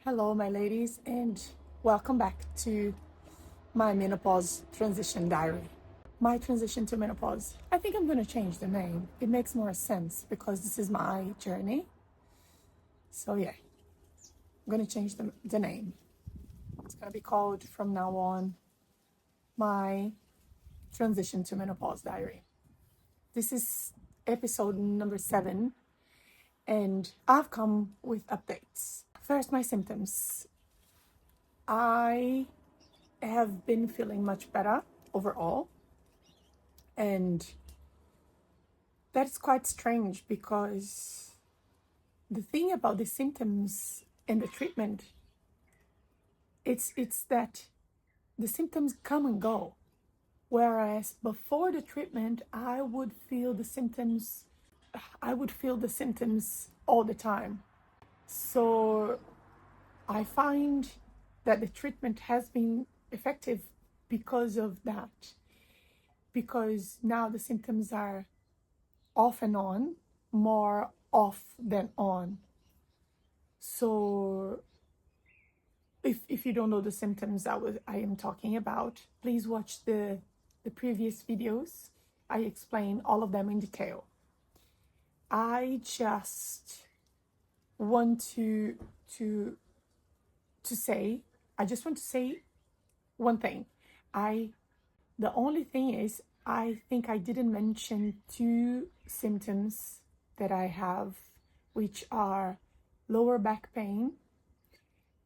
Hello, my ladies, and welcome back to my menopause transition diary. My transition to menopause. I think I'm going to change the name. It makes more sense because this is my journey. So, yeah, I'm going to change the name. It's going to be called from now on my transition to menopause diary. This is episode number 7, and I've come with updates. First, my symptoms. I have been feeling much better overall, and that's quite strange because the thing about the symptoms and the treatment, it's that the symptoms come and go, whereas before the treatment I would feel the symptoms all the time. So I find that the treatment has been effective because of that. Because now the symptoms are off and on, more off than on. So if you don't know the symptoms I am talking about, please watch the previous videos. I explain all of them in detail. I just want to say one thing. The only thing is, I think I didn't mention 2 symptoms that I have, which are lower back pain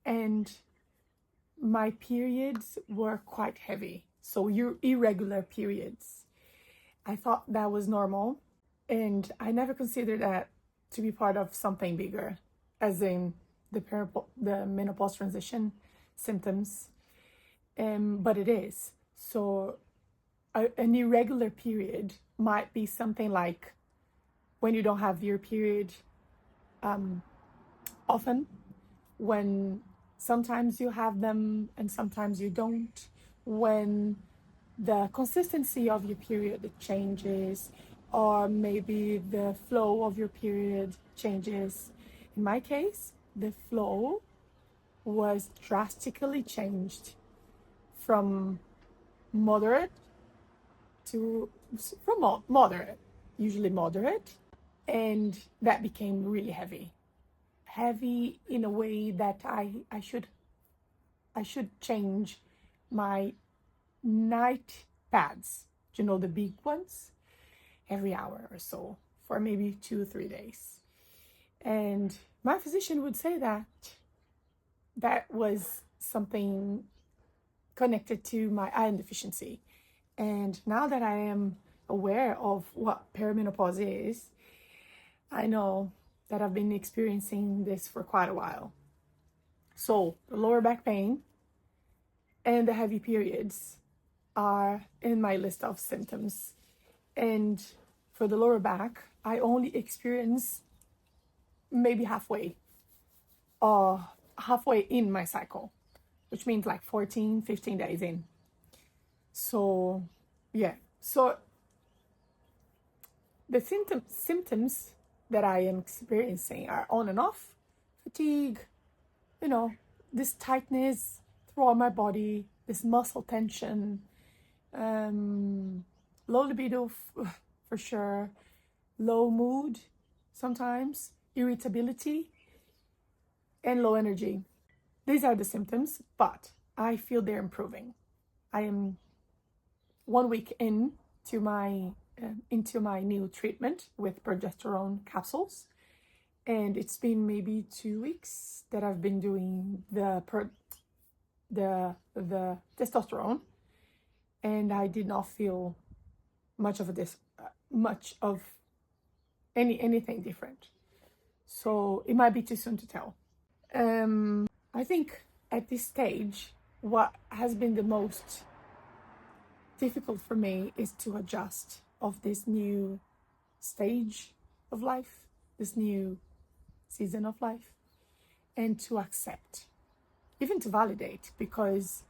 and my periods were quite heavy. So irregular periods. I thought that was normal, and I never considered that to be part of something bigger, as in the menopause transition symptoms, but it is. So an irregular period might be something like when you don't have your period often, when sometimes you have them and sometimes you don't, when the consistency of your period changes, or maybe the flow of your period changes. In my case, the flow was drastically changed from moderate, usually moderate, and that became really heavy in a way that I should change my night pads, the big ones, every hour or so for maybe 2 or 3 days. And my physician would say that was something connected to my iron deficiency. And now that I am aware of what perimenopause is, I know that I've been experiencing this for quite a while. So the lower back pain and the heavy periods are in my list of symptoms. And for the lower back, I only experience maybe halfway in my cycle, which means like 14, 15 days in. So, yeah. So the symptoms that I am experiencing are on and off. Fatigue, this tightness throughout my body, this muscle tension, low libido for sure, low mood sometimes, irritability, and low energy. These are the symptoms, but I feel they're improving. I am 1 week into my new treatment with progesterone capsules, and it's been maybe 2 weeks that I've been doing the testosterone, and I did not feel much of anything different. So it might be too soon to tell. I think at this stage, what has been the most difficult for me is to adjust of this new stage of life, this new season of life, and to accept, even to validate, because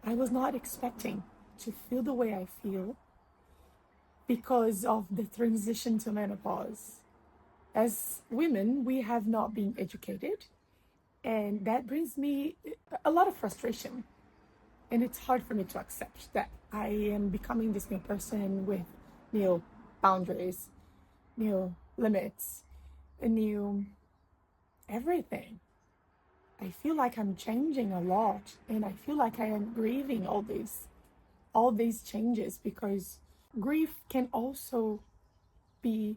I was not expecting to feel the way I feel because of the transition to menopause. As women, we have not been educated And that brings me a lot of frustration. And it's hard for me to accept that I am becoming this new person with new boundaries, new limits, a new everything. I feel like I'm changing a lot, and I feel like I am grieving all these changes, because grief can also be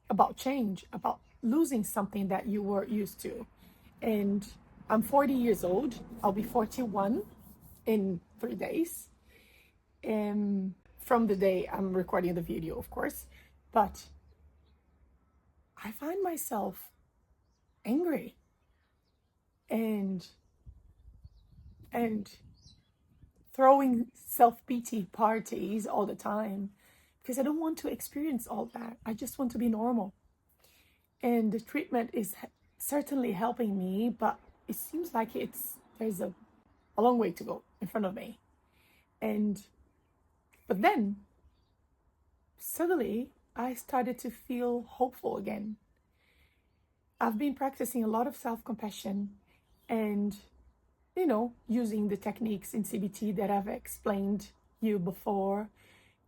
about change, about losing something that you were used to. And I'm 40 years old. I'll be 41 in 3 days. And from the day I'm recording the video, of course. But I find myself angry and throwing self-pity parties all the time, because I don't want to experience all that. I just want to be normal. And the treatment is certainly helping me, but it seems like there's a long way to go in front of me. But then suddenly I started to feel hopeful again. I've been practicing a lot of self-compassion and, using the techniques in CBT that I've explained you before.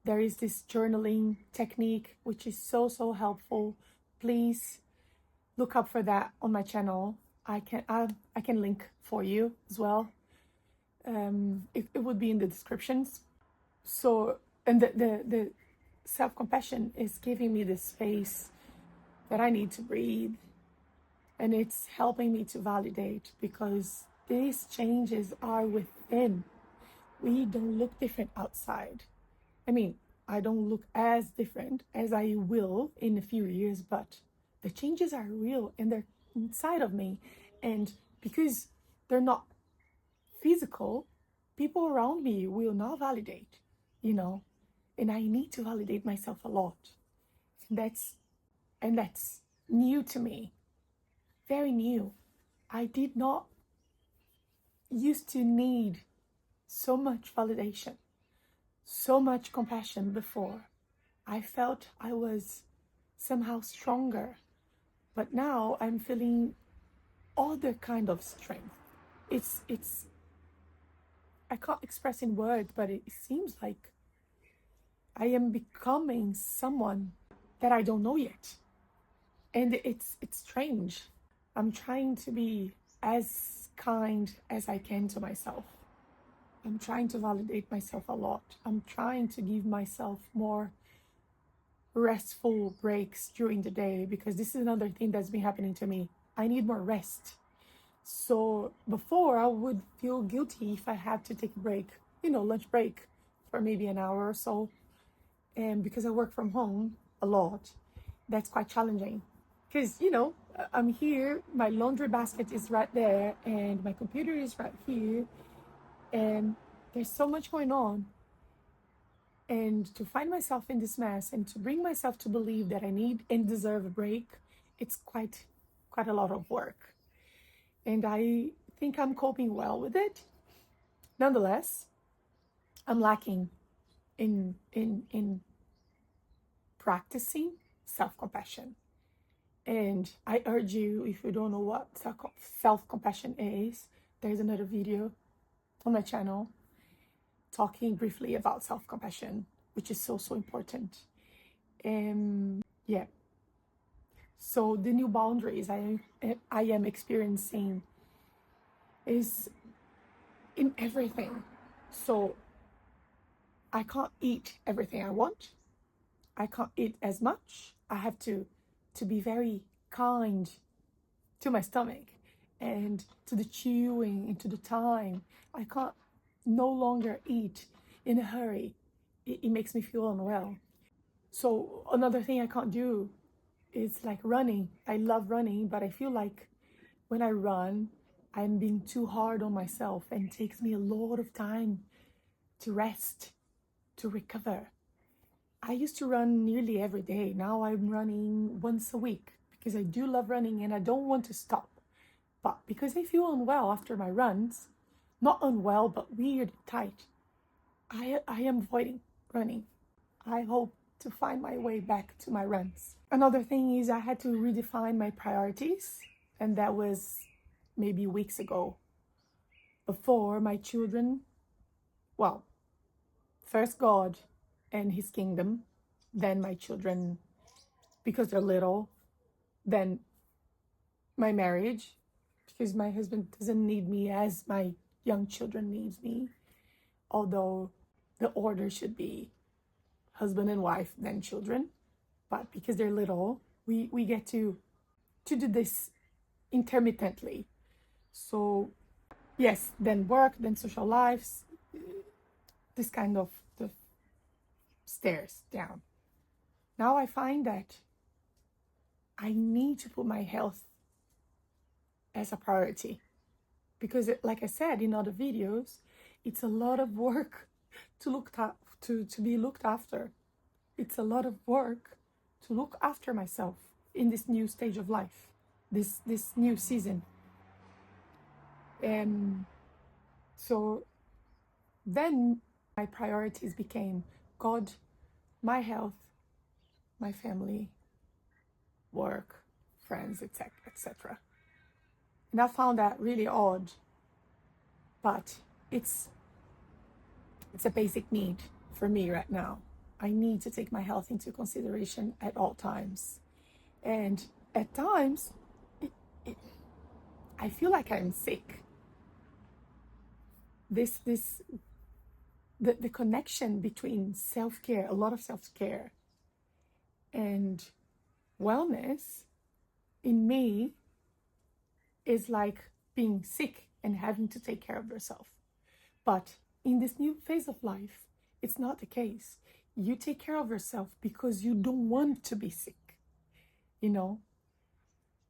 There is this journaling technique, which is so helpful. Please look up for that on my channel. I can link for you as well. It would be in the descriptions. So, and the self-compassion is giving me the space that I need to breathe. And it's helping me to validate, because these changes are within. We don't look different outside. I mean, I don't look as different as I will in a few years, but the changes are real and they're inside of me. And because they're not physical, people around me will not validate, and I need to validate myself a lot. And that's new to me. Very new. I did not used to need so much validation, so much compassion before. I felt I was somehow stronger, but now I'm feeling other kind of strength. It's I can't express in words, but it seems like I am becoming someone that I don't know yet. And it's strange. I'm trying to be as kind as I can to myself. I'm trying to validate myself a lot. I'm trying to give myself more restful breaks during the day, because this is another thing that's been happening to me. I need more rest. So before, I would feel guilty if I had to take a break, lunch break for maybe an hour or so. And because I work from home a lot, that's quite challenging. Because, I'm here, my laundry basket is right there, and my computer is right here, and there's so much going on. And to find myself in this mess and to bring myself to believe that I need and deserve a break, it's quite a lot of work. And I think I'm coping well with it. Nonetheless, I'm lacking in practicing self-compassion. And I urge you, if you don't know what self-compassion is, there's another video on my channel talking briefly about self-compassion, which is so important. Yeah. So the new boundaries I am experiencing is in everything. So I can't eat everything I want. I can't eat as much. I have to be very kind to my stomach and to the chewing and to the time. I can't no longer eat in a hurry. It makes me feel unwell. So another thing I can't do is like running. I love running, but I feel like when I run, I'm being too hard on myself, and it takes me a lot of time to rest, to recover. I used to run nearly every day. Now I'm running once a week because I do love running and I don't want to stop. But because I feel unwell after my runs, not unwell, but weird, tight, I am avoiding running. I hope to find my way back to my runs. Another thing is I had to redefine my priorities, and that was maybe weeks ago. Before my children, well, first God and his kingdom, then my children because they're little, then my marriage because my husband doesn't need me as my young children needs me, although the order should be husband and wife, then children. But because they're little, we get to do this intermittently. So yes, then work, then social lives, this kind of the stairs down. Now I find that I need to put my health as a priority because like I said in other videos, it's a lot of work to be looked after. It's a lot of work to look after myself in this new stage of life, this new season. And so then my priorities became God, my health, my family, work, friends, etc., etc. And I found that really odd, but it's a basic need for me right now. I need to take my health into consideration at all times. And at times, I feel like I'm sick. The connection between self-care, a lot of self-care, and wellness in me is like being sick and having to take care of yourself. But in this new phase of life, it's not the case. You take care of yourself because you don't want to be sick,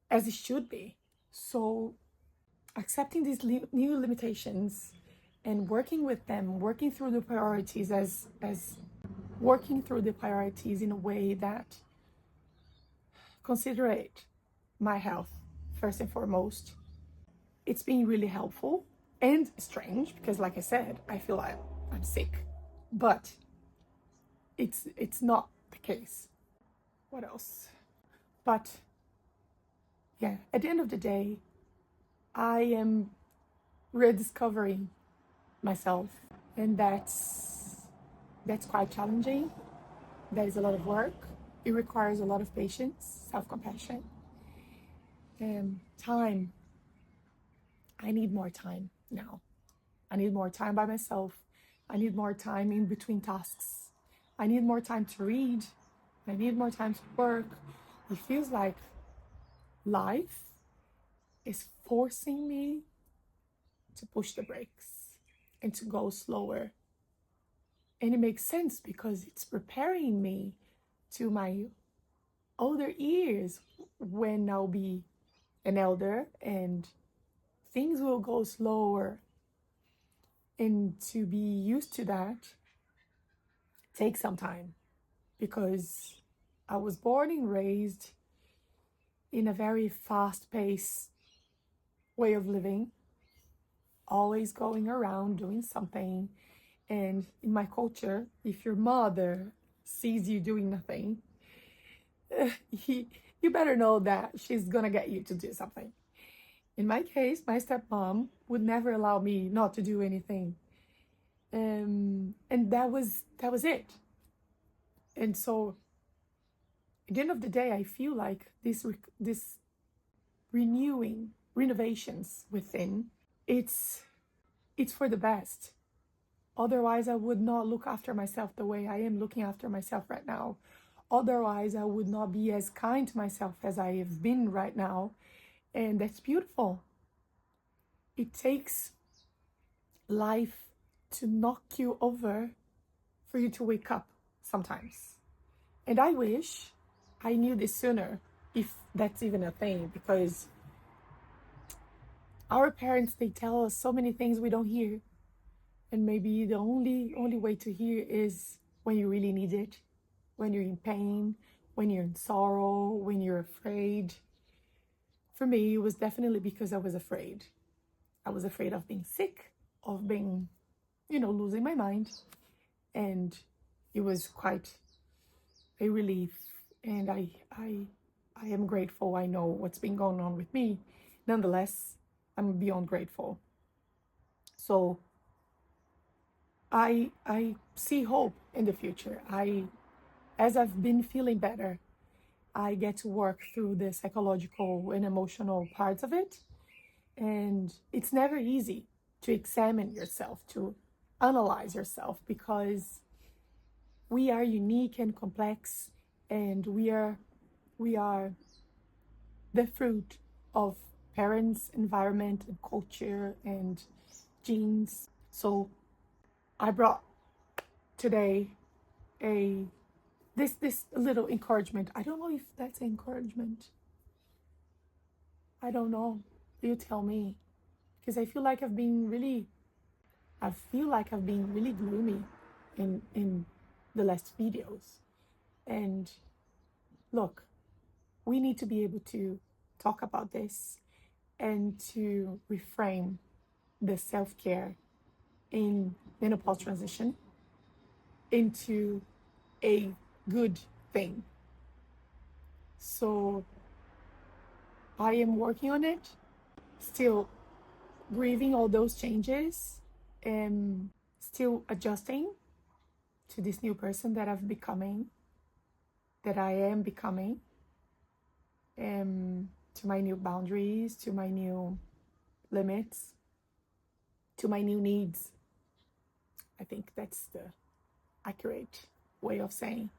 as it should be. So accepting these new limitations and working with them, working through the priorities as working through the priorities in a way that considerate my health first and foremost. It's been really helpful and strange because, like I said, I feel like I'm sick, but it's not the case. What else? But yeah, at the end of the day, I am rediscovering myself, and that's quite challenging. That is a lot of work. It requires a lot of patience, self-compassion, and time. I need more time now. I need more time by myself. I need more time in between tasks. I need more time to read. I need more time to work. It feels like life is forcing me to push the brakes and to go slower. And it makes sense because it's preparing me to my older years when I'll be an elder and things will go slower. And to be used to that takes some time because I was born and raised in a very fast-paced way of living, always going around doing something. And in my culture, if your mother sees you doing nothing, you better know that she's gonna get you to do something. In my case, my stepmom would never allow me not to do anything. And that was it. And so at the end of the day, I feel like this renovations within, it's for the best. Otherwise, I would not look after myself the way I am looking after myself right now. Otherwise, I would not be as kind to myself as I have been right now. And that's beautiful. It takes life to knock you over for you to wake up sometimes. And I wish I knew this sooner, if that's even a thing, because our parents, they tell us so many things we don't hear. And maybe the only way to hear is when you really need it, when you're in pain, when you're in sorrow, when you're afraid. For me, it was definitely because I was afraid. I was afraid of being sick, of being, losing my mind. And it was quite a relief. And I am grateful. I know what's been going on with me. Nonetheless, I'm beyond grateful. So I see hope in the future. As I've been feeling better, I get to work through the psychological and emotional parts of it. And it's never easy to examine yourself, to analyze yourself, because we are unique and complex, and we are the fruit of parents, environment, and culture, and genes. So I brought today this little encouragement. I don't know if that's encouragement. I don't know. You tell me, because I feel like I've been really gloomy in the last videos. And look, we need to be able to talk about this and to reframe the self-care in menopause transition into a good thing. So I am working on it, still grieving all those changes, and still adjusting to this new person that I am becoming, to my new boundaries, to my new limits, to my new needs. I think that's the accurate way of saying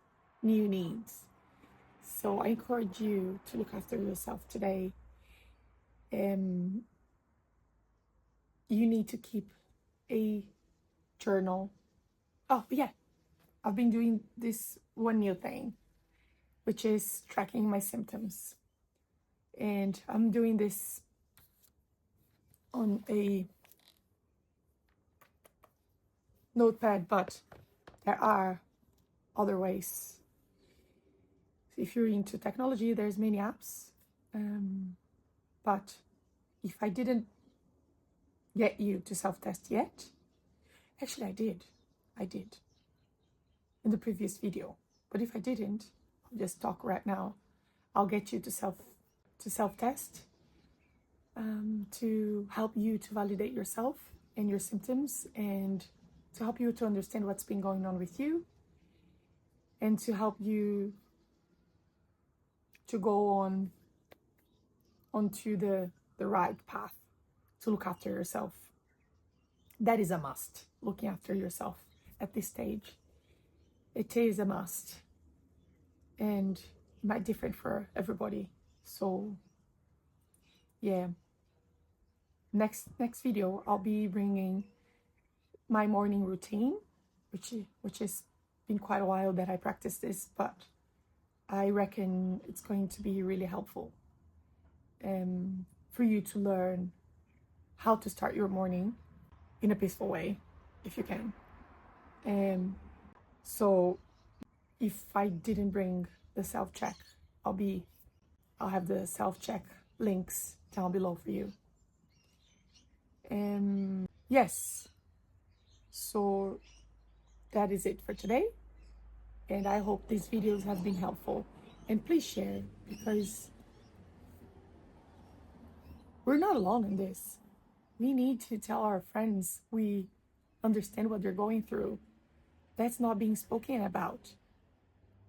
new needs. So I encourage you to look after yourself today. You need to keep a journal. Oh yeah, I've been doing this one new thing, which is tracking my symptoms. And I'm doing this on a notepad, but there are other ways. If you're into technology, there's many apps. But if I didn't get you to self-test yet, actually I did in the previous video. But if I didn't, I'll just talk right now. I'll get you to self-test, to help you to validate yourself and your symptoms, and to help you to understand what's been going on with you, and to help you to go onto the right path to look after yourself. That is a must, looking after yourself at this stage. It is a must, and it might differ for everybody. So yeah, next video I'll be bringing my morning routine, which has been quite a while that I practice this, but I reckon it's going to be really helpful for you to learn how to start your morning in a peaceful way, if you can. So if I didn't bring the self-check, I'll have the self-check links down below for you. Yes, so that is it for today, and I hope these videos have been helpful. And please share, because we're not alone in this. We need to tell our friends we understand what they're going through. That's not being spoken about.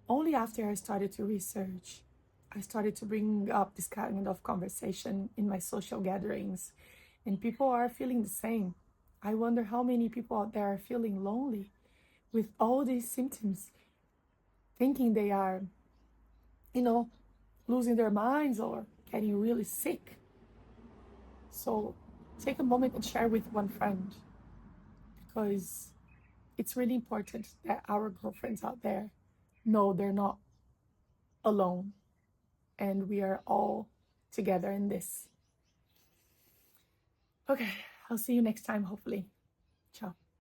Only after I started to research, I started to bring up this kind of conversation in my social gatherings, and people are feeling the same. I wonder how many people out there are feeling lonely with all these symptoms, thinking they are, losing their minds or getting really sick. So take a moment and share with one friend, because it's really important that our girlfriends out there know they're not alone, and we are all together in this. Okay, I'll see you next time, hopefully. Ciao.